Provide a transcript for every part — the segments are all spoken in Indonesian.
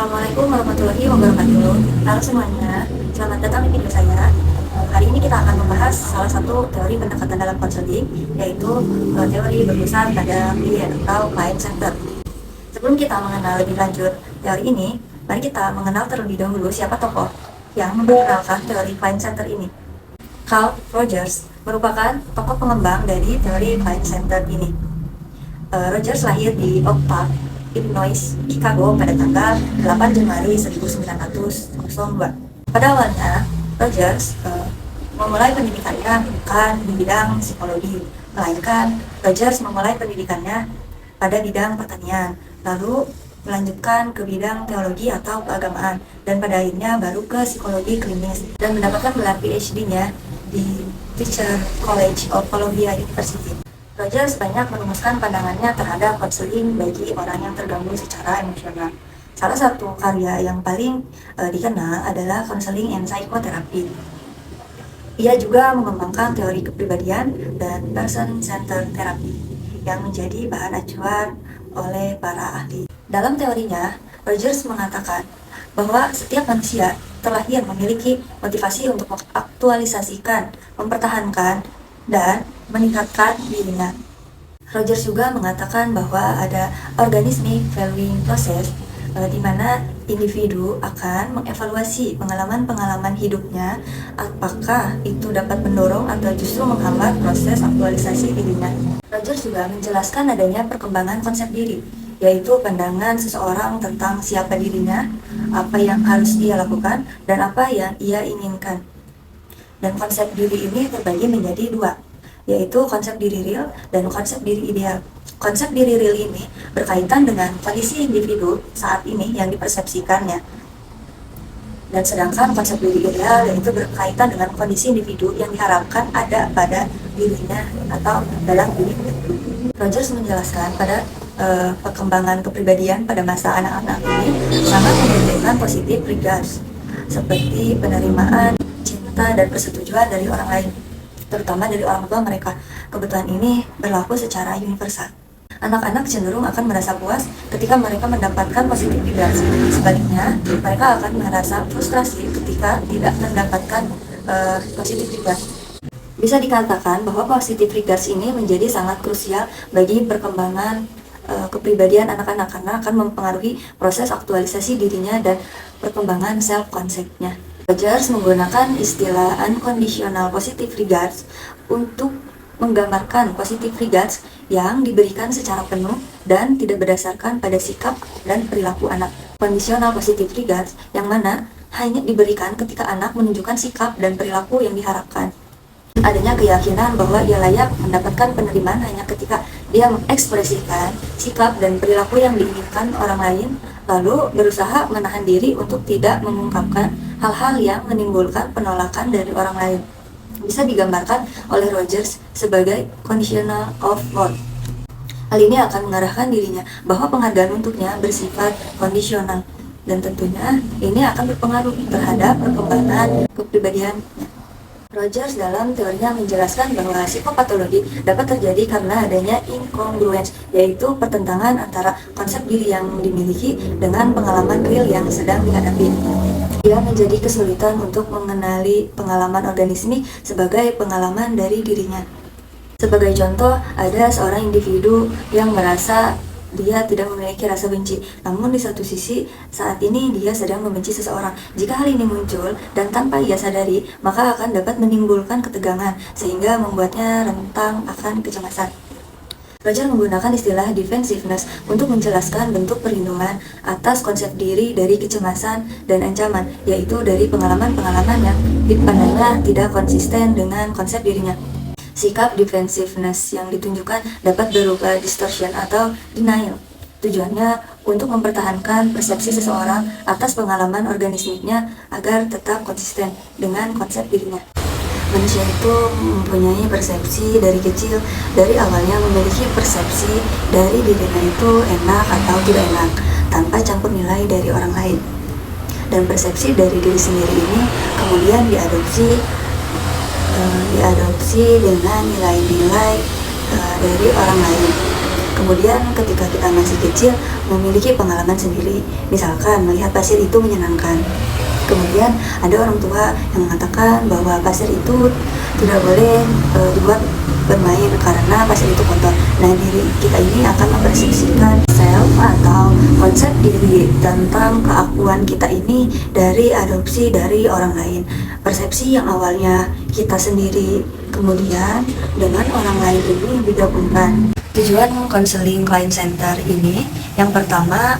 Assalamualaikum warahmatullahi wabarakatuh. Halo semuanya, selamat datang di video saya. Hari ini kita akan membahas salah satu teori pendekatan dalam konseling, yaitu teori berpusat pada klien atau client center. Sebelum kita mengenal lebih lanjut teori ini, mari kita mengenal terlebih dahulu siapa tokoh yang memperkenalkan teori client center ini. Carl Rogers merupakan tokoh pengembang dari teori client center ini. Rogers lahir di Oak Park, Illinois, Chicago pada tanggal 8 Januari 1902. Pada awalnya, Rogers memulai pendidikannya bukan di bidang psikologi, melainkan Rogers memulai pendidikannya pada bidang pertanian, lalu melanjutkan ke bidang teologi atau keagamaan, dan pada akhirnya baru ke psikologi klinis, dan mendapatkan gelar PhD-nya di Teacher College of Columbia University. Rogers banyak merumuskan pandangannya terhadap konseling bagi orang yang terganggu secara emosional. Salah satu karya yang paling dikenal adalah Counseling and Psychotherapy. Ia juga mengembangkan teori kepribadian dan person-centered therapy yang menjadi bahan acuan oleh para ahli. Dalam teorinya, Rogers mengatakan bahwa setiap manusia terlahir memiliki motivasi untuk mengaktualisasikan, mempertahankan, dan meningkatkan dirinya. Rogers juga mengatakan bahwa ada organismic valuing process di mana individu akan mengevaluasi pengalaman-pengalaman hidupnya, apakah itu dapat mendorong atau justru menghambat proses aktualisasi dirinya. Rogers juga menjelaskan adanya perkembangan konsep diri, yaitu pandangan seseorang tentang siapa dirinya, apa yang harus ia lakukan, dan apa yang ia inginkan. Dan konsep diri ini terbagi menjadi dua, yaitu konsep diri real dan konsep diri ideal. Konsep diri real ini berkaitan dengan kondisi individu saat ini yang dipersepsikannya. Dan sedangkan konsep diri ideal yaitu berkaitan dengan kondisi individu yang diharapkan ada pada dirinya atau dalam diri individu. Rogers menjelaskan pada perkembangan kepribadian pada masa anak-anak ini sangat membutuhkan positive regards, seperti penerimaan, dan persetujuan dari orang lain, terutama dari orang tua mereka. Kebutuhan ini berlaku secara universal. Anak-anak cenderung akan merasa puas ketika mereka mendapatkan positive regards. Sebaliknya, mereka akan merasa frustrasi ketika tidak mendapatkan positive regards. Bisa dikatakan bahwa positive regards ini menjadi sangat krusial bagi perkembangan kepribadian anak-anak karena akan mempengaruhi proses aktualisasi dirinya dan perkembangan self-concept-nya. Rogers menggunakan istilah unconditional positive regards untuk menggambarkan positive regards yang diberikan secara penuh dan tidak berdasarkan pada sikap dan perilaku anak. Conditional positive regards yang mana hanya diberikan ketika anak menunjukkan sikap dan perilaku yang diharapkan. Adanya keyakinan bahwa ia layak mendapatkan penerimaan hanya ketika dia mengekspresikan sikap dan perilaku yang diinginkan orang lain, lalu berusaha menahan diri untuk tidak mengungkapkan hal-hal yang menimbulkan penolakan dari orang lain. Bisa digambarkan oleh Rogers sebagai conditional of worth. Hal ini akan mengarahkan dirinya bahwa penghargaan untuknya bersifat kondisional, dan tentunya ini akan berpengaruh terhadap perkembangan kepribadiannya. Rogers dalam teorinya menjelaskan bahwa psikopatologi dapat terjadi karena adanya incongruence, yaitu pertentangan antara konsep diri yang dimiliki dengan pengalaman real yang sedang dihadapi. Ia menjadi kesulitan untuk mengenali pengalaman organismik sebagai pengalaman dari dirinya. Sebagai contoh, ada seorang individu yang merasa dia tidak memiliki rasa benci, namun di satu sisi saat ini dia sedang membenci seseorang. Jika hal ini muncul dan tanpa ia sadari, maka akan dapat menimbulkan ketegangan sehingga membuatnya rentan akan kecemasan. Rogers menggunakan istilah defensiveness untuk menjelaskan bentuk perlindungan atas konsep diri dari kecemasan dan ancaman, yaitu dari pengalaman-pengalaman yang dipandangnya tidak konsisten dengan konsep dirinya. Sikap defensiveness yang ditunjukkan dapat berupa distortion atau denial. Tujuannya untuk mempertahankan persepsi seseorang atas pengalaman organismiknya agar tetap konsisten dengan konsep dirinya. Manusia itu mempunyai persepsi dari kecil, dari awalnya memiliki persepsi dari dirinya itu enak atau tidak enak, tanpa campur nilai dari orang lain. Dan persepsi dari diri sendiri ini kemudian diadopsi dengan nilai-nilai dari orang lain. Kemudian ketika kita masih kecil memiliki pengalaman sendiri, misalkan melihat pasir itu menyenangkan. Kemudian ada orang tua yang mengatakan bahwa pasir itu tidak boleh dibuat bermain karena pasir itu kotor. Nah, diri kita ini akan mempersepsikan self atau konsep diri tentang keakuan kita ini dari adopsi dari orang lain. Persepsi yang awalnya kita sendiri kemudian dengan orang lain ini digabungkan. Tujuan konseling client center ini yang pertama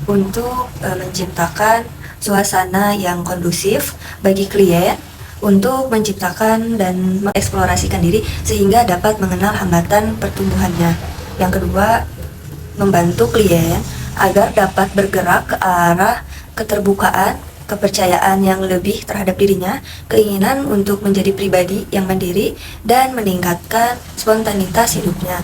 untuk menciptakan suasana yang kondusif bagi klien untuk menciptakan dan mengeksplorasikan diri sehingga dapat mengenal hambatan pertumbuhannya. Yang kedua, membantu klien agar dapat bergerak ke arah keterbukaan, kepercayaan yang lebih terhadap dirinya, keinginan untuk menjadi pribadi yang mandiri, dan meningkatkan spontanitas hidupnya.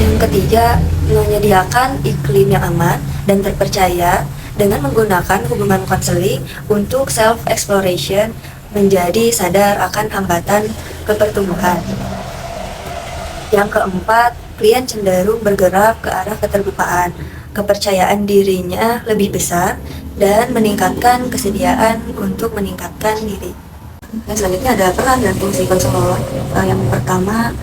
Yang ketiga, menyediakan iklim yang aman dan terpercaya dengan menggunakan hubungan konseling untuk self-exploration, menjadi sadar akan hambatan kepertumbuhan. Yang keempat, klien cenderung bergerak ke arah keterbukaan, kepercayaan dirinya lebih besar, dan meningkatkan kesediaan untuk meningkatkan diri. Dan selanjutnya ada peran dan fungsi konselor. Yang pertama,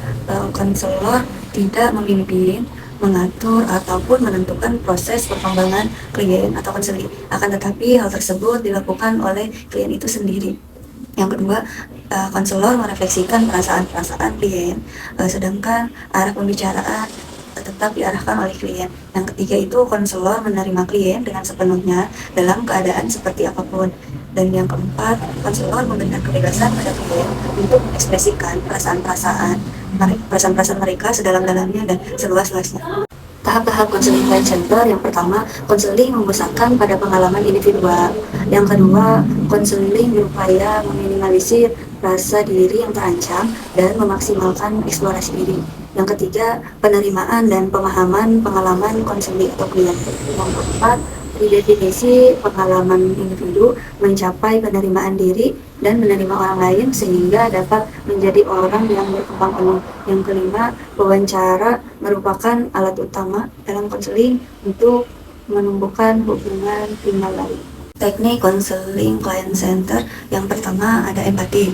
konselor tidak memimpin, mengatur, ataupun menentukan proses perkembangan klien atau konseling. Akan tetapi hal tersebut dilakukan oleh klien itu sendiri. Yang kedua, konselor merefleksikan perasaan-perasaan klien, sedangkan arah pembicaraan tetap diarahkan oleh klien. Yang ketiga itu konselor menerima klien dengan sepenuhnya dalam keadaan seperti apapun. Dan yang keempat, konselor memberikan kebebasan pada klien untuk mengekspresikan perasaan-perasaan mereka sedalam-dalamnya dan seluas-luasnya. Tahap-tahap konseling client center. Yang pertama, konseling memusatkan pada pengalaman individual. Yang kedua, konseling berupaya meminimalisir rasa diri yang terancam dan memaksimalkan eksplorasi diri. Yang ketiga, penerimaan dan pemahaman pengalaman konseling atau klien. Yang keempat, definisi pengalaman individu, mencapai penerimaan diri dan menerima orang lain sehingga dapat menjadi orang yang berkembang penuh. Yang kelima, wawancara merupakan alat utama dalam konseling untuk menumbuhkan hubungan timbal balik. Teknik konseling client center yang pertama ada empati.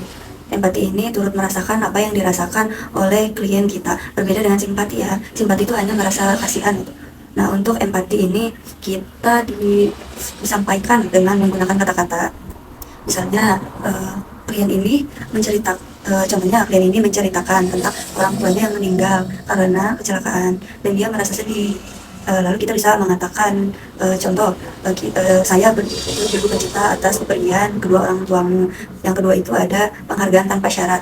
Empati ini turut merasakan apa yang dirasakan oleh klien kita. Berbeda dengan simpati ya. Simpati itu hanya merasa kasihan gitu. Nah, untuk empati ini kita disampaikan dengan menggunakan kata-kata. Misalnya, klien ini contohnya klien ini menceritakan tentang orang tuanya yang meninggal karena kecelakaan dan dia merasa sedih. Lalu kita bisa mengatakan, contoh, saya berduka cita atas kepergian kedua orang tuamu. Yang kedua itu ada penghargaan tanpa syarat.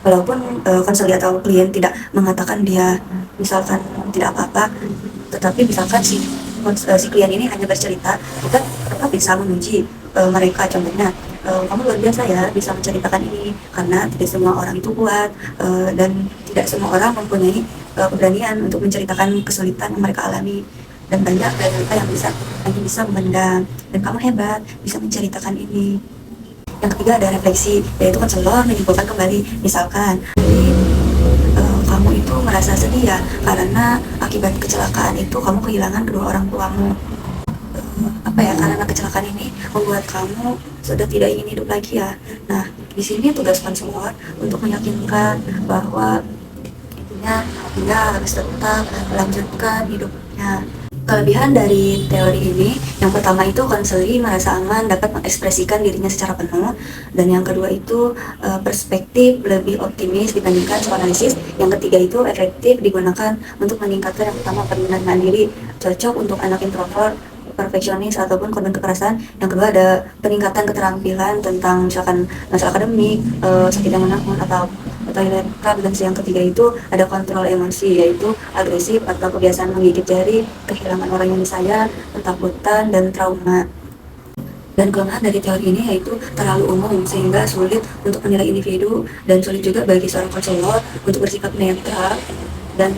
Walaupun konselor atau klien tidak mengatakan dia misalkan tidak apa-apa, tetapi misalkan si klien ini hanya bercerita, kita tetap bisa memuji mereka. Contohnya, kamu luar biasa ya bisa menceritakan ini, karena tidak semua orang itu kuat dan tidak semua orang mempunyai keberanian untuk menceritakan kesulitan yang mereka alami, dan banyak dari mereka yang hanya bisa memendam, dan kamu hebat bisa menceritakan ini. Yang ketiga ada refleksi, yaitu konselor menyimpulkan kembali, misalkan kamu itu merasa sedih ya karena akibat kecelakaan itu kamu kehilangan kedua orang tuamu. Karena kecelakaan ini membuat kamu sudah tidak ingin hidup lagi ya. Nah, di sini tugas konselor untuk meyakinkan bahwa dia harus tetap melanjutkan hidupnya. Kelebihan dari teori ini, yang pertama itu konseling merasa aman dapat mengekspresikan dirinya secara penuh, dan yang kedua itu perspektif lebih optimis dibandingkan psikoanalisis. Yang ketiga itu efektif digunakan untuk meningkatkan yang pertama penerimaan diri, cocok untuk anak introvert, perfeksionis ataupun korban kekerasan. Yang kedua ada peningkatan keterampilan tentang misalkan masalah akademik, sakit yang menakut atau toilet cup. Dan yang ketiga itu ada kontrol emosi, yaitu agresif atau kebiasaan menggigit jari, kehilangan orang yang disayang, ketakutan, dan trauma. Dan kelemahan dari teori ini yaitu terlalu umum sehingga sulit untuk menilai individu dan sulit juga bagi seorang konselor untuk bersikap netral dan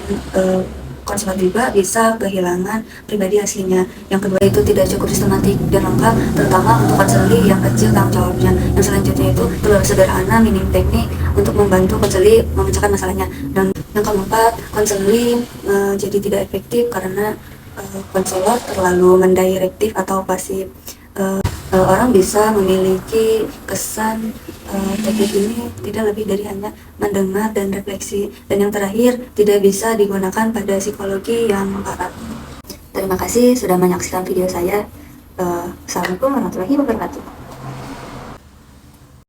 konselor juga bisa kehilangan pribadi aslinya. Yang kedua itu tidak cukup sistematik dan lengkap, terutama untuk konseling yang kecil tanggung jawabnya. Yang selanjutnya itu terlalu sederhana, minim teknik untuk membantu konseling memecahkan masalahnya. Dan yang keempat, konseling jadi tidak efektif karena konselor terlalu mendirektif atau pasif. Orang bisa memiliki kesan teknik ini tidak lebih dari hanya mendengar dan refleksi. Dan yang terakhir, tidak bisa digunakan pada psikologi yang barat. Terima kasih sudah menyaksikan video saya. Assalamualaikum warahmatullahi wabarakatuh.